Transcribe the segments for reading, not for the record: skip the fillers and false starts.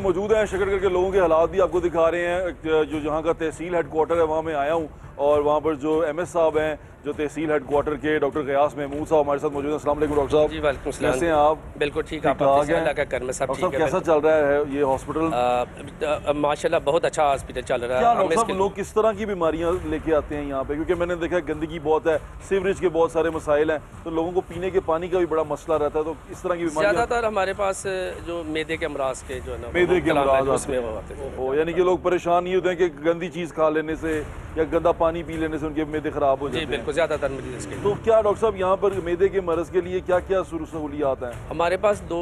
मौजूद हैं, शकरगढ़ के लोगों के हालात भी आपको दिखा रहे हैं। जो जहाँ का तहसील हेडक्वार्टर है वहाँ मैं आया हूँ और वहाँ पर जो एमएस साहब हैं जो तहसील हेडक्वार्टर के डॉक्टर क़यास महमूद साहब हमारे साथ मौजूद हैं। अस्सलाम वालेकुम डॉक्टर साहब। जी वालेकुम सलाम। कैसे हैं आप? बिल्कुल ठीक है। कैसा चल रहा है ये हॉस्पिटल? माशाल्लाह बहुत अच्छा हॉस्पिटल चल रहा है। क्या डॉक्टर साहब लोग किस तरह की बीमारियां लेके आते हैं यहाँ पे? क्योंकि मैंने देखा गंदगी बहुत है, सीवरेज के बहुत सारे मसाइल हैं, तो लोगों को पीने के पानी का भी बड़ा मसला रहता है। तो इस तरह की बीमारियां ज़्यादातर हमारे पास जो मैदे के अमराज के जो है ना मैदे के अमराज उसमें वो आते हैं। यानी कि लोग परेशान नहीं होते हैं कि गंदी चीज़ खा लेने से या गंदा पानी पी लेने से उनके मैदे खराब हो जाते हैं। जी बिल्कुल, ज़्यादातर मरीज के। तो क्या डॉक्टर साहब यहाँ पर मैदे के मरज़ के लिए क्या क्या सहूलियात हैं? हमारे पास 2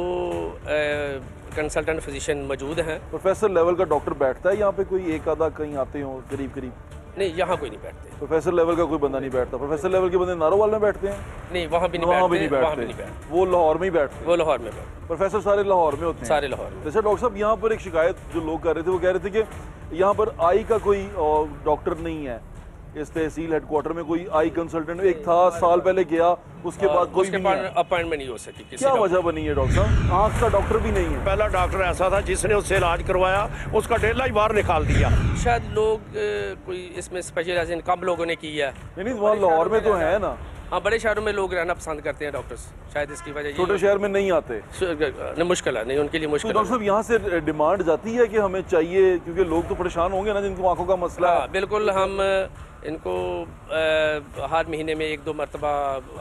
कंसल्टेंट फिजिशियन मौजूद हैं। प्रोफेसर लेवल का डॉक्टर बैठता है यहाँ पे? कोई एक आधा कहीं आते हो करीब करीब? नहीं, यहाँ कोई नहीं बैठते। प्रोफेसर लेवल का कोई बंदा नहीं बैठता? प्रोफेसर लेवल के बंदे नारोवाल में बैठते हैं? नहीं, वहाँ भी नहीं बैठते। वो लाहौर में ही बैठते? वो लाहौर में बैठते। प्रोफेसर सारे लाहौर में होते हैं? सारे लाहौर में। अच्छा डॉक्टर साहब, यहाँ पर एक शिकायत जो लोग कर रहे थे वो कह रहे थे कि यहाँ पर आई का कोई डॉक्टर नहीं है। इस तहसील हेडक्वार्टर में कोई आई कंसल्टेंट एक था, साल पहले गया, उसके बाद कोई अपॉइंटमेंट नहीं हो सकी। क्या वजह बनी है डॉक्टर साहब? आँख का डॉक्टर भी नहीं है? पहला डॉक्टर ऐसा था जिसने उससे इलाज करवाया, उसका डेला ही बाहर निकाल दिया। शायद लोग कोई इसमें स्पेशलाइजेशन कम लोगों ने की है। नहीं, वहाँ लाहौर में तो है ना। हाँ, बड़े शहरों में लोग रहना पसंद करते हैं डॉक्टर्स, शायद इसकी वजह। छोटे शहर में नहीं आते? नहीं, मुश्किल है, नहीं उनके लिए मुश्किल। डॉक्टर साहब यहाँ से डिमांड जाती है कि हमें चाहिए, क्योंकि लोग तो परेशान होंगे ना जिनको आंखों का मसला है। बिल्कुल, हम इनको हर महीने में 1-2 मरतबा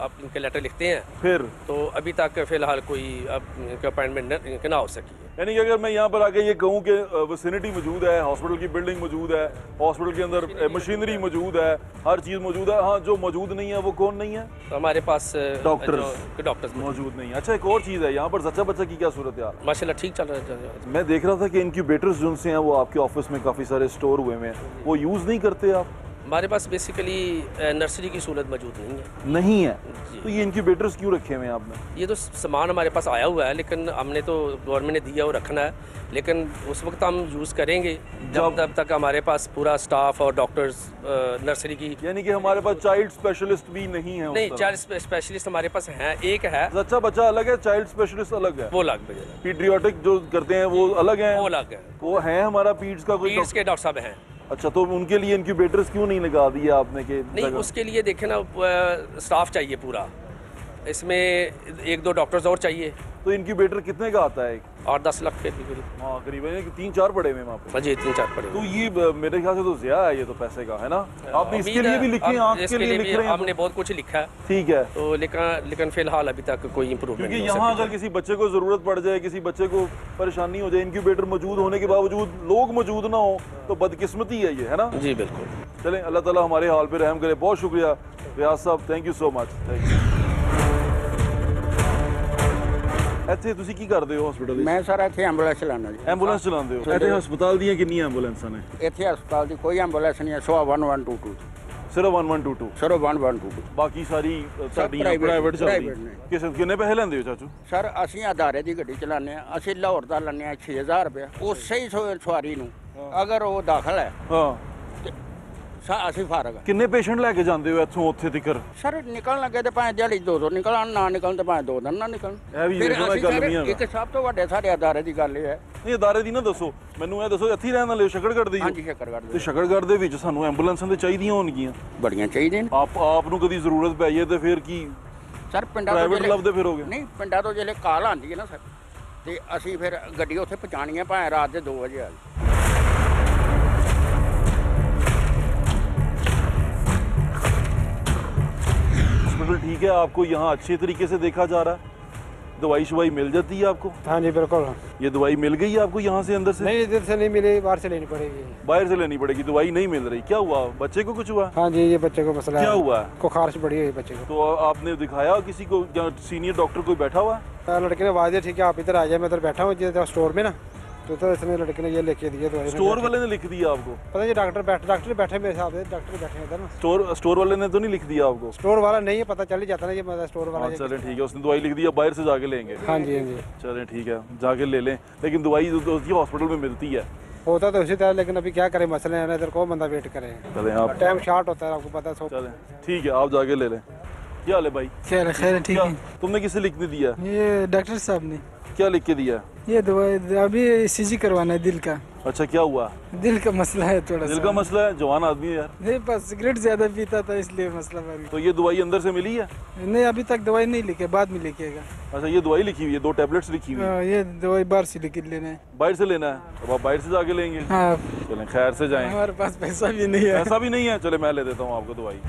आप इनके लेटर लिखते हैं। फिर तो अभी तक फिलहाल कोई अपॉइंटमेंट ना हो सकी है। यानी कि अगर मैं यहाँ पर आके ये कहूँ कि विसिनिटी मौजूद है, हॉस्पिटल की बिल्डिंग मौजूद है, हॉस्पिटल के अंदर मशीनरी मौजूद है, हर चीज़ मौजूद है, हाँ, जो मौजूद नहीं है वो कौन नहीं है? तो हमारे पास डॉक्टर्स मौजूद नहीं है। अच्छा, एक और चीज़ है, यहाँ पर जच्चा बच्चा की क्या सूरत है? माशाल्लाह ठीक चल रहा है। मैं देख रहा था कि इनक्यूबेटर्स जो से हैं वो आपके ऑफिस में काफ़ी सारे स्टोर हुए हैं, वो यूज़ नहीं करते आप? हमारे पास बेसिकली नर्सरी की सहूलत मौजूद नहीं है। तो ये इनक्यूबेटर्स क्यों रखे हुए हैं आपने? ये तो सामान हमारे पास आया हुआ है, लेकिन हमने तो गवर्नमेंट ने दिया वो रखना है, लेकिन उस वक्त हम यूज़ करेंगे जब तक हमारे पास पूरा स्टाफ और डॉक्टर्स नर्सरी की। यानी कि हमारे पास चाइल्ड स्पेशलिस्ट भी नहीं है? नहीं, चाइल्ड स्पेशलिस्ट हमारे पास हैं, एक है। बच्चा बच्चा अलग है, चाइल्ड स्पेशलिस्ट अलग है? वो अलग है। पीडियाट्रिक जो करते हैं वो अलग है? वो अलग है। वो है हमारा पीड्स का कोई? पीड्स के डॉक्टर साहब हैं। अच्छा, तो उनके लिए इनक्यूबेटर्स क्यों नहीं लगा दिया आपने? के नहीं, उसके लिए देखें ना, स्टाफ चाहिए पूरा, इसमें 1-2 डॉक्टर्स और चाहिए। तो इनक्यूबेटर कितने का आता है? 8-10 लाख के करीब। हाँ, करीबन 3-4 पड़े हुए वहाँ पे। जी, 3-4 पड़े। तो ये मेरे ख्याल से तो ज़्यादा है ये तो पैसे का, है ना? आपने इसके लिए भी लिखे, आँख के लिए लिख रहे हैं? हमने बहुत कुछ लिखा है। ठीक है, तो लेकिन फिलहाल अभी तक कोई इम्प्रूवमेंट क्योंकि यहाँ अगर किसी बच्चे को ज़रूरत पड़ जाए, किसी बच्चे को परेशानी हो जाए, इनक्यूबेटर मौजूद होने के बावजूद लोग मौजूद ना हो, तो बदकिस्मती है ये, है ना? जी बिल्कुल। चलें, अल्लाह ताला हमारे हाल पे रहम करे। बहुत शुक्रिया रियाज साहब, thank you so much. Thank you. ਇੱਥੇ ਤੁਸੀਂ ਕੀ ਕਰਦੇ ਹੋ ਹਸਪੀਟਲ ਵਿੱਚ? ਮੈਂ ਸਰ ਇੱਥੇ ਐਂਬੂਲੈਂਸ ਚਲਾਉਂਦਾ ਜੀ। ਐਂਬੂਲੈਂਸ ਚਲਾਉਂਦੇ ਹੋ? ਇੱਥੇ ਹਸਪਤਾਲ ਦੀਆਂ ਕਿੰਨੀਆਂ ਐਂਬੂਲੈਂਸਾਂ ਨੇ? ਇੱਥੇ ਹਸਪਤਾਲ ਦੀ ਕੋਈ ਐਂਬੂਲੈਂਸ ਨਹੀਂ ਹੈ, 1122 ਸਿਰਫ 1122? ਸਿਰਫ 1122। ਬਾਕੀ ਸਾਰੀ ਸਾਡੀਆਂ ਪ੍ਰਾਈਵੇਟ ਚੱਲਦੀ? ਕਿੰਨੇ ਪੈਸੇ ਲੈਂਦੇ ਹੋ ਚਾਚੂ? ਸਰ ਅਸੀਂ ਅਦਾਰੇ ਦੀ ਗੱਡੀ ਚਲਾਉਂਦੇ ਆ, ਅਸੀਂ ਲਾਹੌਰ ਦਾ ਲੈਂਦੇ ਆ 6000 ਰੁਪਇਆ ਉਸੇ ਹੀ ਸਵਾਰੀ ਨੂੰ। ਅਗਰ ਉਹ ਦਾਖਲ ਹੈ ਹਾਂ, ਅਸੀਂ ਫਾਰਗ। ਕਿੰਨੇ ਪੇਸ਼ੈਂਟ ਲੈ ਕੇ ਜਾਂਦੇ ਹੋ ਇੱਥੋਂ ਉੱਥੇ ਤੱਕ? ਸਰ ਨਿਕਲਣ ਲੱਗੇ ਤੇ ਭਾਵੇਂ ਦਿਹਾੜੀ 200 ਨਿਕਲਣ, ਨਾ ਨਿਕਲਣ ਤੇ ਭਾਵੇਂ 2 ਦਿਨ ਨਾ ਨਿਕਲਣ। ਇਹ ਵੀ ਗੱਲ ਨਹੀਂ ਹੈ। ਇੱਕ ਸਭ ਤੋਂ ਵੱਡੇ ਸਾਡੇ ਅਦਾਰੇ ਦੀ ਗੱਲ ਇਹ ਹੈ। ਨਹੀਂ, ਅਦਾਰੇ ਦੀ ਨਾ ਦੱਸੋ ਮੈਨੂੰ, ਇਹ ਦੱਸੋ ਇੱਥੇ ਰਹਿਣ ਵਾਲੇ ਸ਼ਕਰਗੜ੍ਹ ਦੇ? ਹਾਂਜੀ, ਸ਼ਕਰਗੜ੍ਹ ਤੇ ਸ਼ਕਰਗੜ੍ਹ ਦੇ ਵਿੱਚ ਸਾਨੂੰ ਐਂਬੂਲੈਂਸਾਂ ਤੇ ਚਾਹੀਦੀਆਂ ਹੋਣਗੀਆਂ? ਬੜੀਆਂ ਚਾਹੀਦੀਆਂ ਨੇ। ਆਪ ਨੂੰ ਕਦੀ ਜ਼ਰੂਰਤ ਪੈ ਜਾਏ ਤੇ ਫਿਰ ਕੀ ਸਰ ਪਿੰਡਾਂ ਤੋਂ ਪ੍ਰਾਈਵੇਟ ਲੱਭਦੇ ਫਿਰੋਗੇ? ਨਹੀਂ, ਪਿੰਡਾਂ ਤੋਂ ਜਿਹੜੇ ਕਾਲ ਆਉਂਦੀ ਹੈ ਨਾ ਸਰ, ਤੇ ਅਸੀਂ ਫਿਰ ਗੱਡੀ ਉੱਥੇ ਪਹੁੰਚਾਉਣੀ ਹੈ, ਭਾਵੇਂ ਰਾਤ ਦੇ 2 ਵਜੇ ਆ ਜਾਏ। ठीक है, आपको यहाँ अच्छे तरीके से देखा जा रहा है? दवाई शवाई मिल जाती है आपको? हाँ जी बिल्कुल। ये दवाई मिल गई है आपको यहाँ से अंदर से? नहीं, इधर से नहीं मिली, बाहर से लेनी पड़ेगी। बाहर से लेनी पड़ेगी? दवाई नहीं मिल रही, क्या हुआ? बच्चे को कुछ हुआ? हाँ जी, ये बच्चे को मसला क्या है। हुआ? को खारिश पड़ी हुई बच्चे को। तो आपने दिखाया किसी को, सीनियर डॉक्टर कोई बैठा हुआ है? लड़के ने आवाज़ दी, ठीक है आप इधर आ जाए, मैं इधर बैठा हूँ स्टोर में ना, तो इसने लड़के ने ये लेके दिए दवाई। स्टोर वाले ने लिख दिया आपको? पता नहीं, डॉक्टर बैठे मेरे साथ, डॉक्टर बैठे इधर ना। स्टोर वाले ने तो नहीं लिख दिया आपको? स्टोर वाला नहीं है, पता चल ही जाता ना ये स्टोर वाला। चलें ठीक है, उसने दवाई लिख दिया, बाहर से जाके लेंगे? हाँ जी, हाँ जी। चलें ठीक है, जाके ले लें, लेकिन दवाई तो हॉस्पिटल में मिलती है? होता तो उसी तरह, लेकिन अभी क्या करें, मसले हैं ना, इधर कौन बंदा वेट करे। चलें, आप टाइम शॉर्ट होता है, आपको पता है। चलें ठीक है, आप जाके ले लें। क्या हाल है भाई? खैर है, ठीक है। तुमने किसे लिखने दिया? ये डॉक्टर साहब ने। क्या लिख के दिया? ये दवाई अभी ईसीजी करवाना है दिल का। अच्छा, क्या हुआ? दिल का मसला है थोड़ा दिल सा। का मसला है? जवान आदमी है यार। नहीं, बस सिगरेट ज्यादा पीता था इसलिए मसला बन तो ये दवाई अंदर से मिली है? गया। नहीं, अभी तक दवाई नहीं लिखे, बाद में लिखेगा। अच्छा, ये दवाई लिखी हुई है, 2 टैबलेट्स लिखी हुई है। ये दवाई बाहर से लिख लेना है। बाहर से लेना है? अब आप बाहर से जाके लेंगे? हाँ, चलें, खैर से जाएं। हमारे पास पैसा भी नहीं है। ऐसा भी नहीं है, चले मैं ले देता हूँ आपको दवाई।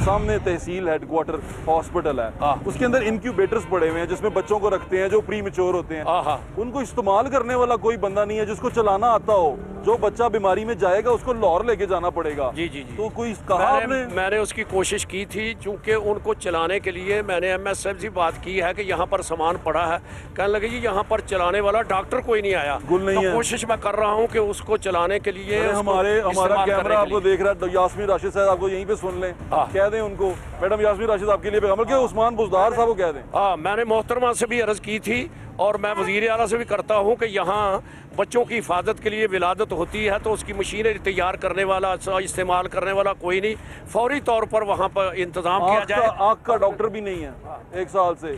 सामने तहसील हेडक्वार्टर हॉस्पिटल है, उसके अंदर इंक्यूबेटर्स पड़े हुए हैं जिसमें बच्चों को रखते हैं जो प्री मैच्योर होते हैं। उनको इस्तेमाल करने वाला कोई बंदा नहीं है जिसको चलाना आता हो। जो बच्चा बीमारी में जाएगा उसको लाहौर लेके जाना पड़ेगा। जी जी जी। तो कोई कहा आपने? मैंने उसकी कोशिश की थी, चूंकि उनको चलाने के लिए मैंने MSF से बात की है कि यहाँ पर सामान पड़ा है। कहने लगे जी यहाँ पर चलाने वाला डॉक्टर कोई नहीं आया। गुल नहीं तो है। कोशिश मैं कर रहा हूँ कि उसको चलाने के लिए हमारा कैमरा आपको देख रहा है, यास्मीन राशिद साहब आपको यहीं पे सुन लें, कह दें उनको, मैडम यास्मीन राशिद आपके लिए पैगाम, बल्कि उस्मान बुजदार साहब को कह दें। हाँ, मैंने मोहतरमा से भी अर्ज की थी और मैं वज़ीर आला से भी करता हूँ कि यहाँ बच्चों की हिफाजत के लिए विलादत होती है तो उसकी मशीनें तैयार करने वाला, इस्तेमाल करने वाला कोई नहीं, फौरी तौर पर वहाँ पर इंतजाम किया जाए। आँख का डॉक्टर भी नहीं है 1 साल से,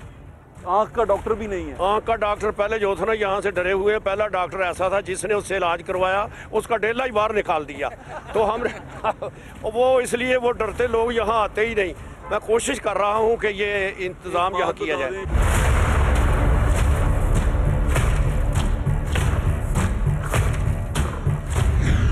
आँख का डॉक्टर भी नहीं है। आँख का डॉक्टर पहले जो था ना, यहाँ से डरे हुए, पहला डॉक्टर ऐसा था जिसने उससे इलाज करवाया, उसका डेला ही बाहर निकाल दिया। तो हम वो इसलिए वो डरते लोग यहाँ आते ही नहीं। मैं कोशिश कर रहा हूँ कि ये इंतज़ाम यहाँ किया जाए।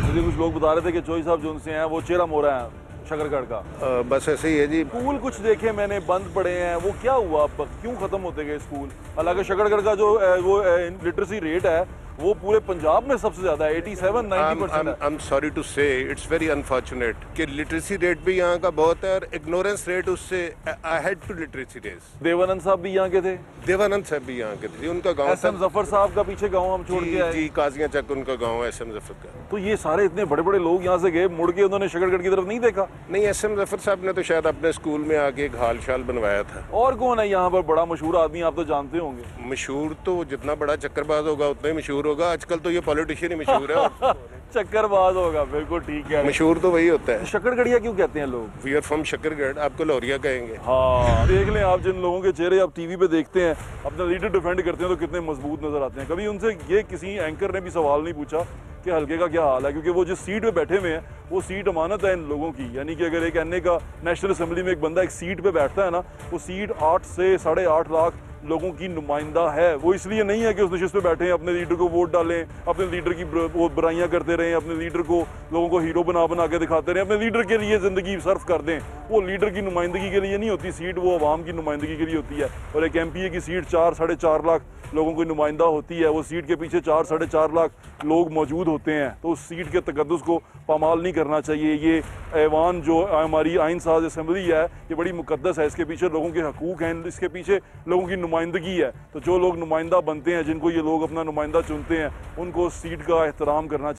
मुझे कुछ लोग बता रहे थे कि चोई साहब जो उनसे हैं वो चेहरा मोरा है शकरगढ़ का। बस ऐसे ही है जी। स्कूल कुछ देखे मैंने बंद पड़े हैं, वो क्या हुआ, अब क्यों खत्म होते गए स्कूल? हालांकि शकरगढ़ का जो वो लिटरेसी रेट है वो पूरे पंजाब में सबसे ज्यादा है, 87-90%। I am sorry to say it's very unfortunate कि लिटरेसी रेट भी यहाँ का बहुत है और इग्नोरेंस रेट उससे ahead to literacy rate. Dev Anand साहब भी यहाँ के थे? देवानंद साहब भी यहाँ के थे, उनका गांव SM जफर साहब का पीछे गांव हम छोड़ के आए। जी, काजिया चक उनका गांव है, SM जफर का। तो ये सारे इतने बड़े बड़े लोग यहाँ से गए, मुड़ के उन्होंने शकरगढ़ की तरफ नहीं देखा? नहीं, SM जफर साहब ने तो शायद अपने स्कूल में आके एक हाल शाल बनवाया था। और कौन है यहाँ पर बड़ा मशहूर आदमी, आप तो जानते होंगे? मशहूर तो जितना बड़ा चक्करबाज होगा उतना ही मशहूर होगा। आजकल तो ये पॉलिटिशियन ही मशहूर है। चक्करबाज होगा, बिल्कुल ठीक है। मशहूर तो वही होता है। शकरगढ़िया क्यों कहते हैं लोग? वी आर फ्रॉम शकरगढ़, आपको लौरिया कहेंगे। हाँ, देख लें आप, जिन लोगों के चेहरे आप टीवी पे देखते हैं, अपना लीडर डिफेंड करते हैं तो कितने मजबूत नजर आते हैं। कभी उनसे ये किसी एंकर ने भी सवाल नहीं पूछा कि हल्के का क्या हाल है, क्योंकि वो जिस सीट पे बैठे हुए हैं वो सीट अमानत है इन लोगों की। यानी कि अगर एक एनए का नेशनल असेंबली में एक बंदा एक सीट पे बैठता है ना, वो सीट 8 से 8.5 लाख लोगों की नुमाइंदा है। वो इसलिए नहीं है कि उस नशिस्त पे बैठे हैं अपने लीडर को वोट डालें, अपने लीडर की वो बुराइयां करते रहें, अपने लीडर को लोगों को हीरो बना के दिखाते रहें, अपने लीडर के लिए ज़िंदगी सर्फ कर दें। वो लीडर की नुमाइंदगी के लिए नहीं होती सीट, वो आवाम की नुमाइंदगी के लिए होती है। और एक MPA की सीट 4-4.5 लाख लोगों की नुमाइंदा होती है। वो सीट के पीछे 4-4.5 लाख लोग मौजूद होते हैं। तो उस सीट के तकद्दुस को पामाल नहीं करना चाहिए। ये ऐवान जो हमारी आइन साज असेंबली है, ये बड़ी मुकद्दस है। इसके पीछे लोगों के हकूक़ हैं, इसके पीछे लोगों की नुमाइंदगी है। तो जो लोग नुमाइंदा बनते हैं, जिनको ये लोग अपना नुमाइंदा चुनते हैं, उनको उस सीट का एहतराम करना चाहिए।